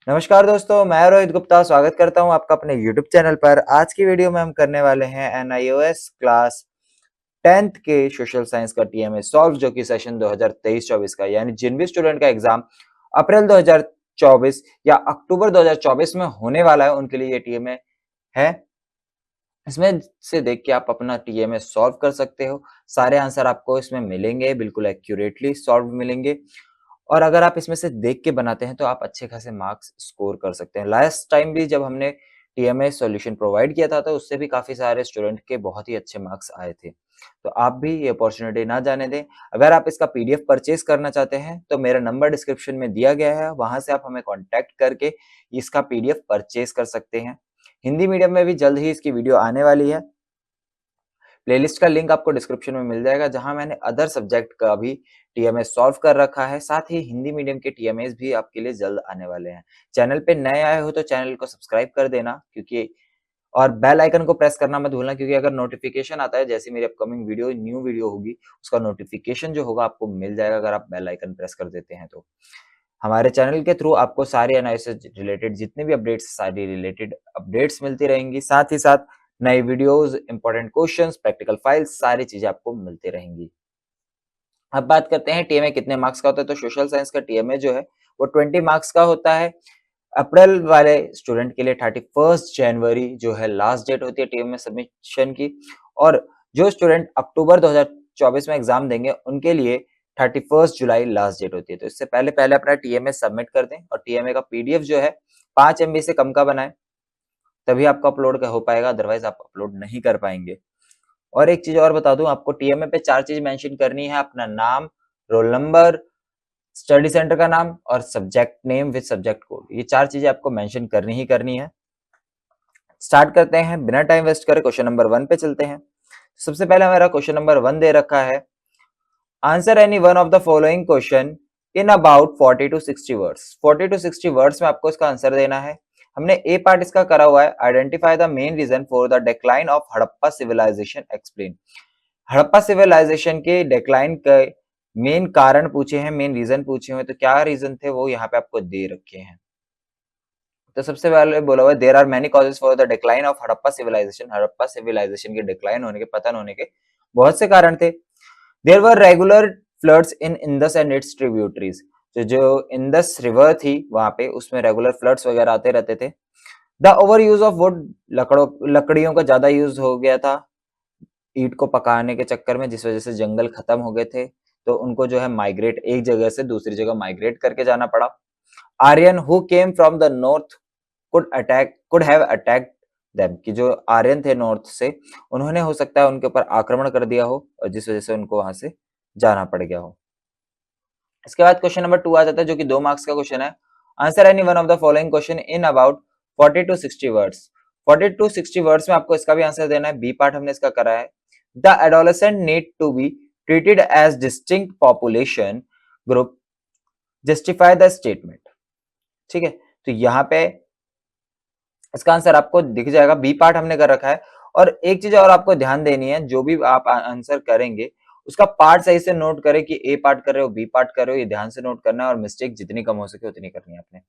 नमस्कार दोस्तों, मैं रोहित गुप्ता स्वागत करता हूं आपका अपने YouTube चैनल पर। आज की वीडियो में हम करने वाले हैं NIOS क्लास 10th के सोशल साइंस का TMA सॉल्व, जो कि सेशन 2023-24 का, यानी जिन भी स्टूडेंट का एग्जाम अप्रैल 2024 या अक्टूबर 2024 में होने वाला है उनके लिए ये TMA है। इसमें से देख के आप अपना TMA सॉल्व कर सकते हो। सारे आंसर आपको इसमें मिलेंगे, बिल्कुल एक्यूरेटली सॉल्व मिलेंगे। और अगर आप इसमें से देख के बनाते हैं तो आप अच्छे खासे मार्क्स स्कोर कर सकते हैं। लास्ट टाइम भी जब हमने टीएमए सॉल्यूशन प्रोवाइड किया था तो उससे भी काफी सारे स्टूडेंट के बहुत ही अच्छे मार्क्स आए थे। तो आप भी ये अपॉर्चुनिटी ना जाने दें। अगर आप इसका पीडीएफ परचेज करना चाहते हैं तो मेरा नंबर डिस्क्रिप्शन में दिया गया है, वहां से आप हमें कॉन्टेक्ट करके इसका पीडीएफ परचेज कर सकते हैं। हिंदी मीडियम में भी जल्द ही इसकी वीडियो आने वाली है। प्लेलिस्ट का लिंक आपको डिस्क्रिप्शन में मिल जाएगा, जहां मैंने अदर सब्जेक्ट का भी टीएमए सॉल्व कर रखा है। साथ ही हिंदी मीडियम के टीएमएस भी आपके लिए जल्द आने वाले हैं। चैनल पे नए आए हो तो चैनल को सब्सक्राइब कर देना, क्योंकि और बेल आइकन को प्रेस करना मत भूलना, क्योंकि अगर नोटिफिकेशन आता है जैसे मेरी अपकमिंग न्यू वीडियो होगी, उसका नोटिफिकेशन जो होगा आपको मिल जाएगा अगर आप बेल आइकन प्रेस कर देते हैं तो। हमारे चैनल के थ्रू आपको सारी एनालिसिस रिलेटेड जितने भी अपडेट्स, सारी रिलेटेड अपडेट्स मिलती रहेंगी। साथ ही साथ नई videos, important questions, practical files, सारी चीजें आपको मिलती रहेंगी। अब बात करते हैं टीएमए कितने मार्क्स का होता है। तो सोशल साइंस का टीएमए जो है वो 20 मार्क्स का होता है। अप्रैल वाले स्टूडेंट के लिए 31 जनवरी जो है लास्ट डेट होती है टीएमए सबमिशन की, और जो स्टूडेंट अक्टूबर 2024 में एग्जाम देंगे उनके लिए 31 जुलाई लास्ट डेट होती है। तो इससे पहले पहले अपना टीएमए सबमिट कर दें, और टीएमए का पीडीएफ जो है 5 MB से कम का बनाएं, तभी आपका अपलोड हो पाएगा, अदरवाइज आप अपलोड नहीं कर पाएंगे। और एक चीज और बता दूं आपको, टीएमए पे 4 चीज मेंशन करनी है: अपना नाम, रोल नंबर, स्टडी सेंटर का नाम और subject name with subject code. ये 4 चीजें आपको मेंशन करनी ही करनी है। स्टार्ट करते हैं बिना टाइम वेस्ट करे, क्वेश्चन नंबर 1 पे चलते हैं। सबसे पहले हमारा क्वेश्चन नंबर 1 दे रखा है, answer any one of the following question in about 40 to 60 words. 40 to 60 words में आपको इसका आंसर देना है। हमने ए पार्ट इसका करा हुआ है, identify the main reason for the decline of Harappa civilisation, explain. Harappa civilisation के डिक्लाइन के मेन कारण पूछे हैं, मेन रीजन पूछे हुए, तो क्या रीजन थे वो यहाँ पे आपको दे रखे हैं। तो सबसे पहले बोला हुआ है, there are many causes for the decline of Harappa civilisation. Harappa civilisation के डिक्लाइन होने के, पतन होने के बहुत से कारण थे। There were regular floods in Indus and its tributaries. तो जो इंडस रिवर थी वहां पे, उसमें रेगुलर फ्लड्स वगैरह आते रहते थे। The over use of would, लकड़ियों का ज्यादा यूज हो गया था ईंट को पकाने के चक्कर में, जिस वजह से जंगल खत्म हो गए थे, तो उनको जो है माइग्रेट, एक जगह से दूसरी जगह माइग्रेट करके जाना पड़ा। Aryan who came from the north could have attacked them, कि जो आर्यन थे नॉर्थ से, उन्होंने हो सकता है उनके ऊपर आक्रमण कर दिया हो, और जिस वजह से उनको वहां से जाना पड़ गया हो। इसके बाद क्वेश्चन नंबर 2 आ जाता है, जो कि 2 मार्क्स का क्वेश्चन है। Answer any one of the following question in about 40 to 60 words. 40 to 60 words में आपको इसका भी आंसर देना है। बी पार्ट हमने इसका करा है, the adolescent need to be treated as distinct population group, justify the statement. ठीक है, तो यहाँ पे इसका आंसर आपको दिख जाएगा। बी पार्ट हमने कर रखा है। और एक चीज और आपको ध्यान देनी है, जो भी आप आंसर करेंगे उसका पार्ट सही से नोट करें, कि ए पार्ट कर रहे हो, बी पार्ट कर रहे हो, ये ध्यान से नोट करना है, और मिस्टेक जितनी कम हो सके उतनी करनी है आपने।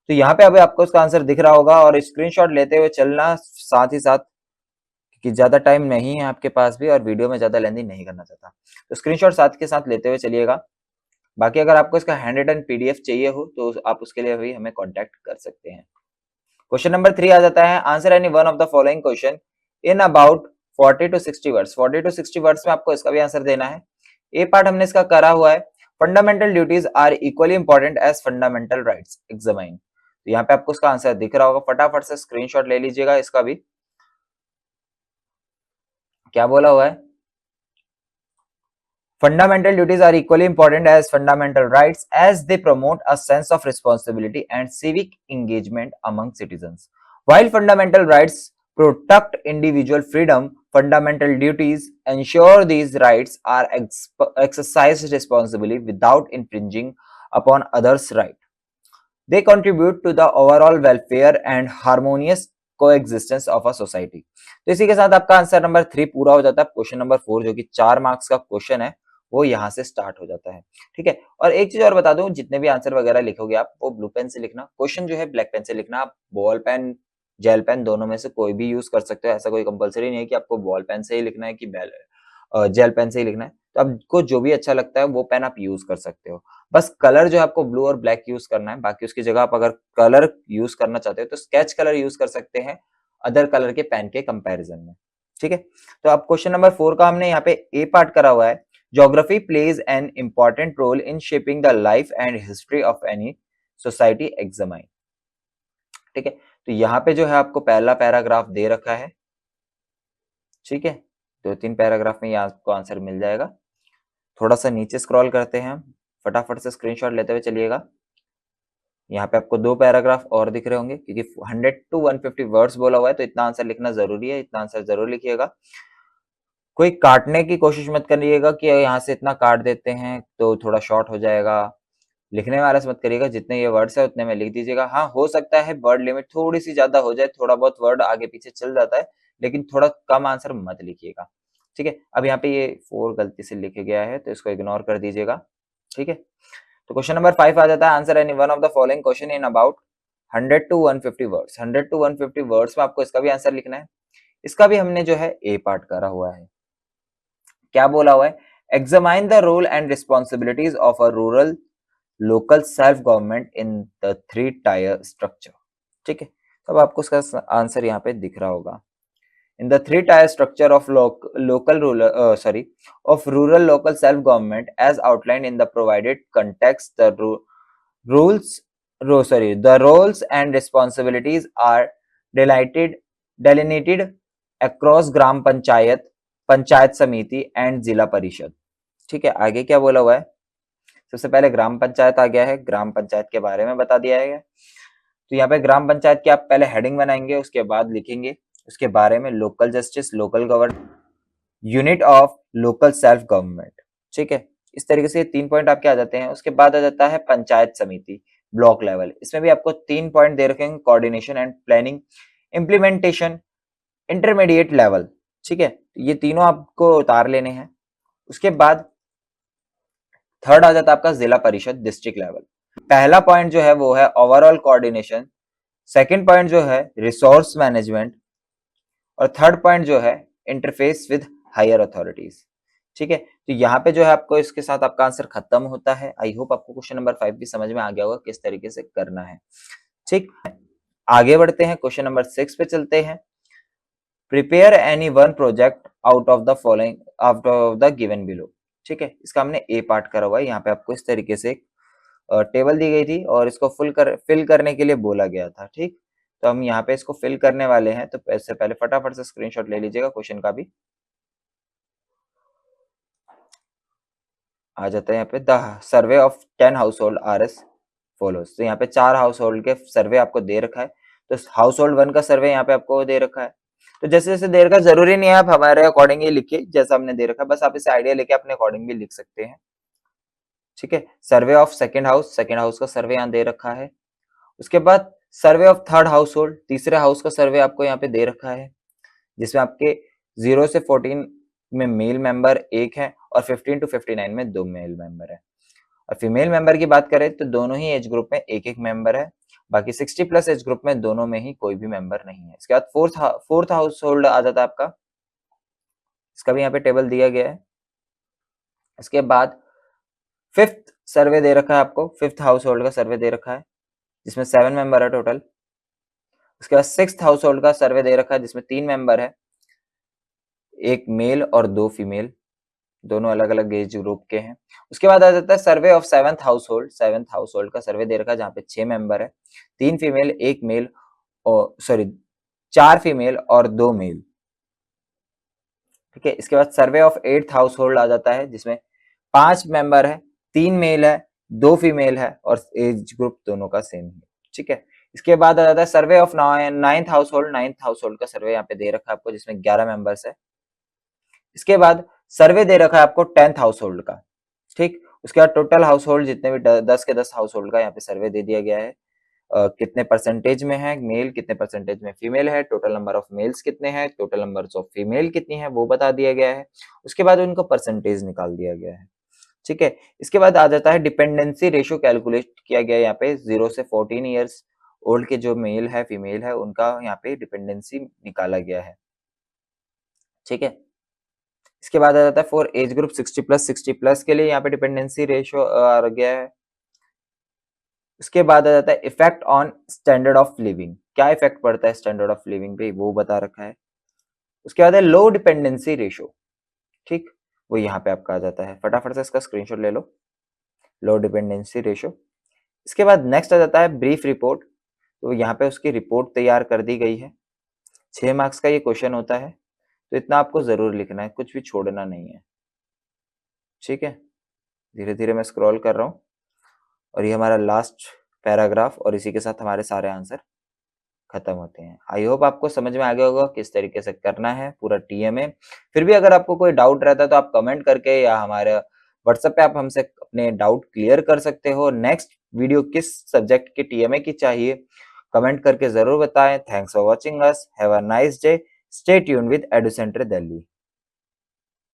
तो यहाँ पे अभी आपको उसका आंसर दिख रहा होगा, और स्क्रीनशॉट लेते हुए चलना साथ ही साथ, कि ज्यादा टाइम नहीं है आपके पास भी, और वीडियो में ज्यादा लेंदी नहीं करना चाहता, तो स्क्रीनशॉट साथ के साथ लेते हुए चलिएगा। बाकी अगर आपको इसका हैंड रिटन पीडीएफ चाहिए हो तो आप उसके लिए भी हमें कॉन्टेक्ट कर सकते हैं। क्वेश्चन नंबर 3 आ जाता है, answer any one of the following question in about 40 to 60 words. 40 to 60 words में आपको इसका भी आंसर देना है। ए पार्ट हमने इसका करा हुआ है, fundamental duties are equally important as fundamental rights, examine. तो यहाँ पे आपको इसका आंसर दिख रहा होगा, फटाफट से स्क्रीनशॉट ले लीजिएगा। इसका भी क्या बोला हुआ है, fundamental duties are equally important as fundamental rights as they promote a sense of responsibility and civic engagement among citizens. While fundamental rights protect individual freedom, fundamental duties ensure these rights are exercised responsibly without infringing upon others' rights. They contribute to the overall welfare and harmonious coexistence of a society. तो इसी के साथ आपका answer number 3 पूरा हो जाता है। Question number 4 जो कि 4 मार्क्स का क्वेश्चन है, वो यहाँ से स्टार्ट हो जाता है। ठीक है, और एक चीज और बता दूं, जितने भी आंसर वगैरह लिखोगे आप वो ब्लू पेन से लिखना, क्वेश्चन जो है ब्लैक पेन से लिखना। आप बॉल पेन, जेल पेन दोनों में से कोई भी यूज कर सकते हो, ऐसा कोई कंपलसरी नहीं है कि आपको बॉल पेन से ही लिखना है कि जेल पेन से ही लिखना है। तो आपको जो भी अच्छा लगता है वो पेन आप यूज कर सकते हो। बस कलर जो है आपको ब्लू और ब्लैक यूज करना है, बाकी उसकी जगह आप अगर कलर यूज करना चाहते हो तो स्केच कलर यूज कर सकते हैं अदर कलर के पेन के कंपैरिजन में। ठीक है, तो अब क्वेश्चन नंबर 4 का हमने यहाँ पे ए पार्ट करा हुआ है। Geography plays an important role in shaping the life and history of any society examine. ठीक है, तो यहाँ पे जो है आपको पहला पैराग्राफ दे रखा है। ठीक है, 2-3 पैराग्राफ में ये आपको आंसर मिल जाएगा। थोड़ा सा नीचे स्क्रॉल करते हैं हम, फटाफट से स्क्रीनशॉट लेते हुए चलिएगा। यहाँ पे आपको 2 पैराग्राफ और दिख रहे होंगे, क्योंकि 100 to 150 वर्ड्स बोला हुआ है तो इतना आंसर लिखना जरूरी है, इतना आंसर जरूर लिखिएगा। कोई काटने की कोशिश मत करिएगा कि यहाँ से इतना काट देते हैं तो थोड़ा शॉर्ट हो जाएगा। लिखने में आलस मत करिएगा, जितने ये वर्ड्स है उतने में लिख दीजिएगा। हाँ, हो सकता है वर्ड लिमिट थोड़ी सी ज्यादा हो जाए, थोड़ा बहुत वर्ड आगे पीछे चल जाता है, लेकिन थोड़ा कम आंसर मत लिखिएगा। ठीक है, अब यहाँ पे ये 4 गलती से लिखे गया है तो इसको इग्नोर कर दीजिएगा। ठीक है, तो क्वेश्चन नंबर 5 आ जाता है, answer any one of the following question in about 100 to 150 words. 100 to 150 words में आपको इसका भी आंसर लिखना है। इसका भी हमने जो है ए पार्ट करा हुआ है। क्या बोला हुआ है? Examine the role and responsibilities of a rural local self government in the 3 tier structure. ठीक है, तो अब आपको इसका आंसर यहाँ पे दिख रहा होगा। In the 3-tier structure of rural local self-government, as outlined in the provided context, the roles and responsibilities are delineated across ग्राम पंचायत, पंचायत समिति एंड जिला परिषद। ठीक है, आगे क्या बोला हुआ है? सबसे पहले ग्राम पंचायत आ गया है, ग्राम पंचायत के बारे में बता दिया है। तो यहाँ पे ग्राम पंचायत की आप पहले हेडिंग बनाएंगे, उसके बाद लिखेंगे उसके बारे में local justice, local government, unit of local self government. ठीक है, इस तरीके से 3 पॉइंट आपके आ जाते हैं। उसके बाद आ जाता है पंचायत समिति, ब्लॉक लेवल। इसमें भी आपको 3 पॉइंट दे रखेंगे, coordination and planning, implementation, intermediate level. ठीक है, ये तीनों आपको उतार लेने हैं। उसके बाद थर्ड आ जाता है आपका जिला परिषद, डिस्ट्रिक्ट लेवल। पहला पॉइंट जो है वो है ओवरऑल कोऑर्डिनेशन, सेकंड पॉइंट जो है रिसोर्स मैनेजमेंट, और थर्ड पॉइंट जो है इंटरफेस विद हायर अथॉरिटीज। ठीक है, तो यहाँ पे जो है आपको इसके साथ आपका आंसर खत्म होता है। आई होप आपको क्वेश्चन नंबर 5 भी समझ में आ गया होगा किस तरीके से करना है। ठीक, आगे बढ़ते हैं, क्वेश्चन नंबर 6 पे चलते हैं। Prepare any one project out of the following, out of the given below. ठीक है, इसका हमने ए पार्ट करा हुआ है। यहाँ पे आपको इस तरीके से टेबल दी गई थी और इसको फिल करने के लिए बोला गया था। ठीक, तो हम यहाँ पे इसको फिल करने वाले हैं, तो इससे पहले फटाफट से स्क्रीनशॉट ले लीजिएगा क्वेश्चन का भी। आ जाता है यहाँ पे, the survey of 10 house hold R S follows. तो यहाँ पे 4 हाउस होल्ड के सर्वे आपको दे रखा है, तो हाउस होल्ड 1 का सर्वे यहाँ पे आपको दे रखा है। तो जैसे जैसे दे रखा है, जरूरी नहीं है आप हमारे अकॉर्डिंग ही लिखिए जैसा हमने दे रखा है, बस आप इसे आइडिया लेके अपने अकॉर्डिंग भी लिख सकते हैं। ठीक है, सर्वे ऑफ सेकंड हाउस का सर्वे यहाँ दे रखा है। उसके बाद survey of third house hold, तीसरे हाउस का सर्वे आपको यहाँ पे दे रखा है, जिसमें आपके 0 से 14 में मेल मेंबर 1 है और 15 to 59 में 2 मेल मेंबर है। और फीमेल मेंबर की बात करें तो दोनों ही एज ग्रुप में एक एक मेंबर है, बाकी 60 प्लस एज ग्रुप में दोनों में ही कोई भी मेंबर नहीं है। इसके बाद फोर्थ हाउस होल्ड आ जाता है आपका, इसका भी यहाँ पे टेबल दिया गया है। इसके बाद फिफ्थ सर्वे दे रखा है आपको, फिफ्थ हाउस होल्ड का सर्वे दे रखा है जिसमें 7 मेंबर है टोटल। उसके बाद सिक्स्थ हाउस होल्ड का सर्वे दे रखा है जिसमें 3 मेंबर है, एक मेल और 2 फीमेल, दोनों अलग अलग एज ग्रुप के हैं। उसके बाद आ जाता है survey of seventh house hold का सर्वे दे रखा है जहाँ पे 6 मेंबर है, 3 फीमेल, 1 मेल, और 4 फीमेल और 2 मेल। ठीक है, इसके बाद survey of eighth household आ जाता है जिसमें 5 मेंबर है, 3 मेल है, 2 फीमेल है और एज ग्रुप दोनों का सेम है। ठीक है, इसके बाद आ जाता है survey of ninth house hold का सर्वे यहाँ पे दे रखा है आपको जिसमें 11 मेंबर्स है। इसके बाद सर्वे दे रखा है आपको 10th हाउस होल्ड का। ठीक, उसके बाद टोटल हाउस होल्ड जितने भी 10 के 10 हाउस होल्ड का यहाँ पे सर्वे दे दिया गया है। कितने परसेंटेज में है मेल, कितने परसेंटेज में फीमेल है, टोटल नंबर ऑफ मेल्स कितने हैं, टोटल नंबर ऑफ फीमेल कितनी है वो बता दिया गया है। उसके बाद उनको परसेंटेज निकाल दिया गया है। ठीक है। इसके बाद आ जाता है डिपेंडेंसी रेशियो कैलकुलेट किया गया यहाँ पे 0 से 14 ईयर्स ओल्ड के जो मेल है फीमेल है उनका यहाँ पे डिपेंडेंसी निकाला गया है। ठीक है। इसके बाद आ जाता है फॉर एज ग्रुप 60 प्लस के लिए यहाँ पे डिपेंडेंसी रेशियो आ गया है। उसके बाद आ जाता है effect on standard of living, क्या इफेक्ट पड़ता है स्टैंडर्ड ऑफ लिविंग पे वो बता रखा है। उसके बाद है लो डिपेंडेंसी रेशियो, ठीक, वो यहाँ पे आपका आ जाता है, फटाफट से इसका स्क्रीनशॉट ले लो, लो डिपेंडेंसी रेशियो। इसके बाद नेक्स्ट आ जाता है ब्रीफ रिपोर्ट, तो यहाँ पे उसकी रिपोर्ट तैयार कर दी गई है। 6 मार्क्स का ये क्वेश्चन होता है, तो इतना आपको जरूर लिखना है, कुछ भी छोड़ना नहीं है। ठीक है, धीरे धीरे मैं स्क्रॉल कर रहा हूँ और ये हमारा लास्ट पैराग्राफ और इसी के साथ हमारे सारे आंसर खत्म होते हैं। आई होप आपको समझ में आ गया होगा किस तरीके से करना है पूरा टीएमए। फिर भी अगर आपको कोई डाउट रहता है तो आप कमेंट करके या हमारे व्हाट्सएप पे आप हमसे अपने डाउट क्लियर कर सकते हो। नेक्स्ट वीडियो किस सब्जेक्ट के टीएमए की चाहिए कमेंट करके जरूर बताएं। Thanks for watching us, have a nice day, stay tuned with Educenter Delhi.